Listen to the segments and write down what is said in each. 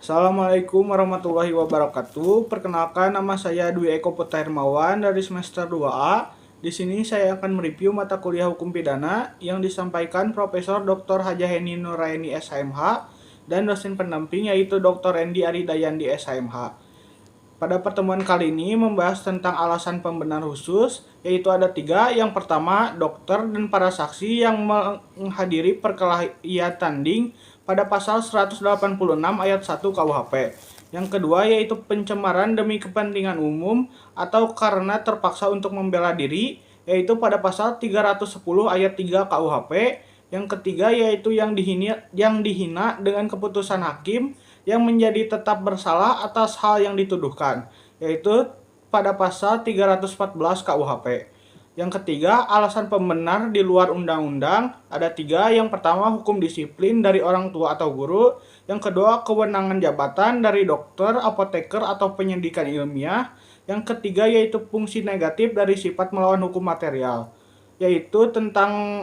Assalamualaikum warahmatullahi wabarakatuh. Perkenalkan, nama saya Dwi Eko Putra Hermawan dari semester 2A. Di sini saya akan mereview mata kuliah Hukum Pidana yang disampaikan Profesor Dr. Haja Heni Nuraini SHMH dan dosen pendamping yaitu Dr. Endi Aridayandi SHMH. Pada pertemuan kali ini membahas tentang alasan pembenar khusus, yaitu ada 3. Yang pertama, dokter dan para saksi yang menghadiri perkelahian tanding pada pasal 186 ayat 1 KUHP. Yang kedua, yaitu pencemaran demi kepentingan umum atau karena terpaksa untuk membela diri, yaitu pada pasal 310 ayat 3 KUHP. Yang ketiga, yaitu yang dihina dengan keputusan hakim yang menjadi tetap bersalah atas hal yang dituduhkan, yaitu pada pasal 314 KUHP. Yang ketiga, alasan pembenar di luar undang-undang ada 3. Yang pertama, hukum disiplin dari orang tua atau guru. Yang kedua, kewenangan jabatan dari dokter, apoteker, atau penyidikan ilmiah. Yang ketiga, yaitu fungsi negatif dari sifat melawan hukum material, yaitu tentang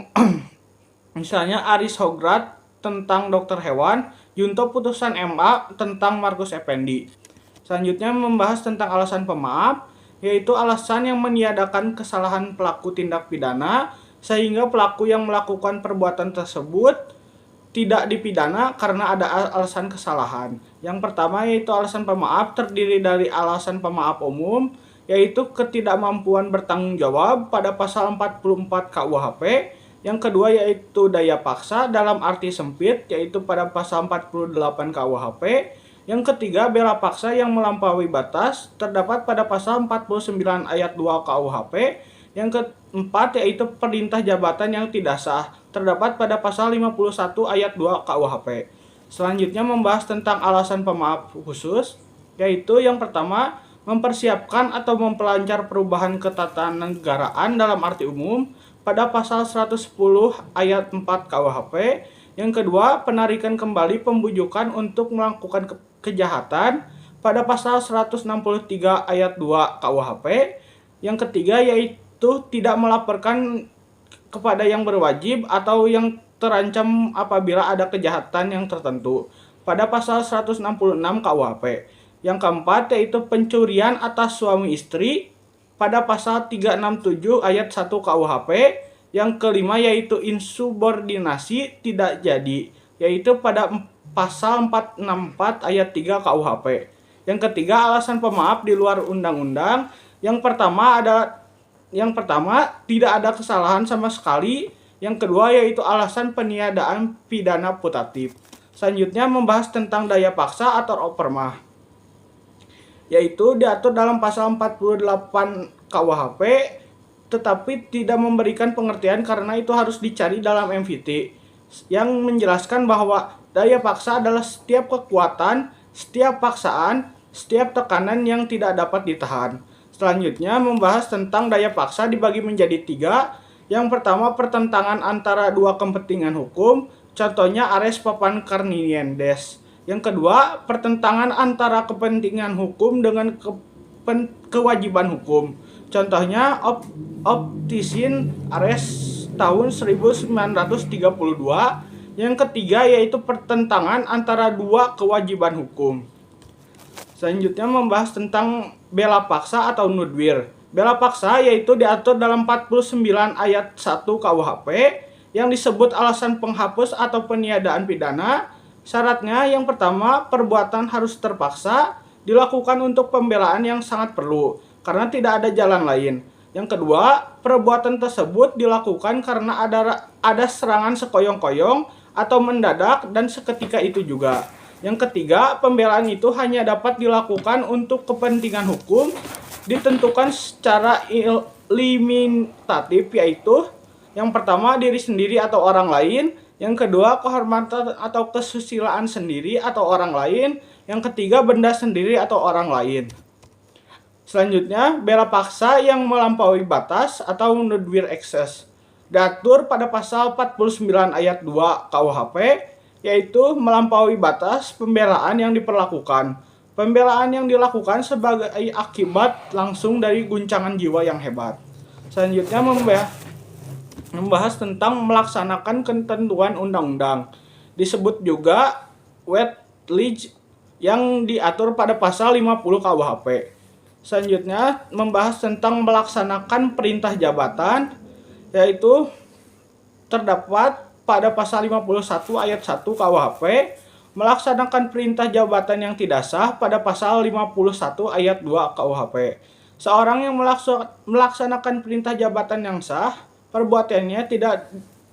misalnya Aris Hograd tentang dokter hewan, Junto putusan MA tentang Markus Effendi. Selanjutnya membahas tentang alasan pemaaf, yaitu alasan yang meniadakan kesalahan pelaku tindak pidana sehingga pelaku yang melakukan perbuatan tersebut tidak dipidana karena ada alasan kesalahan. Yang pertama yaitu alasan pemaaf terdiri dari alasan pemaaf umum, yaitu ketidakmampuan bertanggung jawab pada pasal 44 KUHP. Yang kedua yaitu daya paksa dalam arti sempit, yaitu pada pasal 48 KUHP. Yang ketiga, bela paksa yang melampaui batas, terdapat pada pasal 49 ayat 2 KUHP. Yang keempat yaitu perintah jabatan yang tidak sah, terdapat pada pasal 51 ayat 2 KUHP. Selanjutnya membahas tentang alasan pemaaf khusus, yaitu yang pertama, mempersiapkan atau mempelancar perubahan ketatanegaraan dalam arti umum pada pasal 110 ayat 4 KUHP. Yang kedua, penarikan kembali pembujukan untuk melakukan kejahatan pada pasal 163 ayat 2 KUHP. Yang ketiga yaitu tidak melaporkan kepada yang berwajib atau yang terancam apabila ada kejahatan yang tertentu pada pasal 166 KUHP. Yang keempat yaitu pencurian atas suami istri pada pasal 367 ayat 1 KUHP. Yang kelima yaitu insubordinasi tidak jadi, yaitu pada pasal 464 ayat 3 KUHP. Yang ketiga, alasan pemaaf di luar undang-undang. Yang pertama tidak ada kesalahan sama sekali. Yang kedua yaitu alasan peniadaan pidana putatif. Selanjutnya membahas tentang daya paksa atau opermah, yaitu diatur dalam pasal 48 KUHP, tetapi tidak memberikan pengertian karena itu harus dicari dalam MVT, yang menjelaskan bahwa daya paksa adalah setiap kekuatan, setiap paksaan, setiap tekanan yang tidak dapat ditahan. Selanjutnya membahas tentang daya paksa dibagi menjadi 3. Yang pertama, pertentangan antara dua kepentingan hukum, contohnya Ares Papan Karnienses. Yang kedua, pertentangan antara kepentingan hukum dengan kewajiban hukum. Contohnya Optisin Ares tahun 1932. Yang ketiga yaitu pertentangan antara dua kewajiban hukum. Selanjutnya membahas tentang bela paksa atau nudwir. Bela paksa yaitu diatur dalam 49 ayat 1 KUHP yang disebut alasan penghapus atau peniadaan pidana. Syaratnya yang pertama, perbuatan harus terpaksa dilakukan untuk pembelaan yang sangat perlu karena tidak ada jalan lain. Yang kedua, perbuatan tersebut dilakukan karena ada serangan sekoyong-koyong atau mendadak dan seketika itu juga. Yang ketiga, pembelaan itu hanya dapat dilakukan untuk kepentingan hukum ditentukan secara limitatif, yaitu yang pertama diri sendiri atau orang lain. Yang kedua, kehormatan atau kesusilaan sendiri atau orang lain. Yang ketiga, benda sendiri atau orang lain. Selanjutnya, bela paksa yang melampaui batas atau nudwir excess. Diatur pada pasal 49 ayat 2 KUHP, yaitu melampaui batas pembelaan yang diperlakukan. Pembelaan yang dilakukan sebagai akibat langsung dari guncangan jiwa yang hebat. Selanjutnya membahas tentang melaksanakan ketentuan undang-undang. Disebut juga wet legal yang diatur pada pasal 50 KUHP. Selanjutnya membahas tentang melaksanakan perintah jabatan, yaitu terdapat pada pasal 51 ayat 1 KUHP, melaksanakan perintah jabatan yang tidak sah pada pasal 51 ayat 2 KUHP. Seorang yang melaksanakan perintah jabatan yang sah, perbuatannya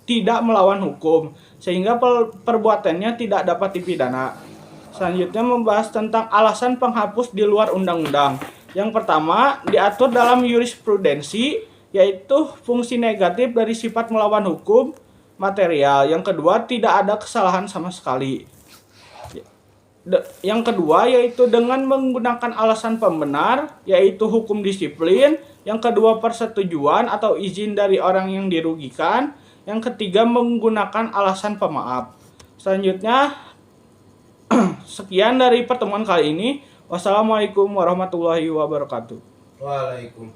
tidak melawan hukum, sehingga perbuatannya tidak dapat dipidana. Selanjutnya membahas tentang alasan penghapus di luar undang-undang. Yang pertama, diatur dalam jurisprudensi, yaitu fungsi negatif dari sifat melawan hukum material. Yang kedua, tidak ada kesalahan sama sekali. Yang kedua yaitu dengan menggunakan alasan pembenar, yaitu hukum disiplin. Yang kedua, persetujuan atau izin dari orang yang dirugikan. Yang ketiga, menggunakan alasan pemaaf. Selanjutnya, sekian dari pertemuan kali ini. Wassalamualaikum warahmatullahi wabarakatuh. Waalaikumsalam.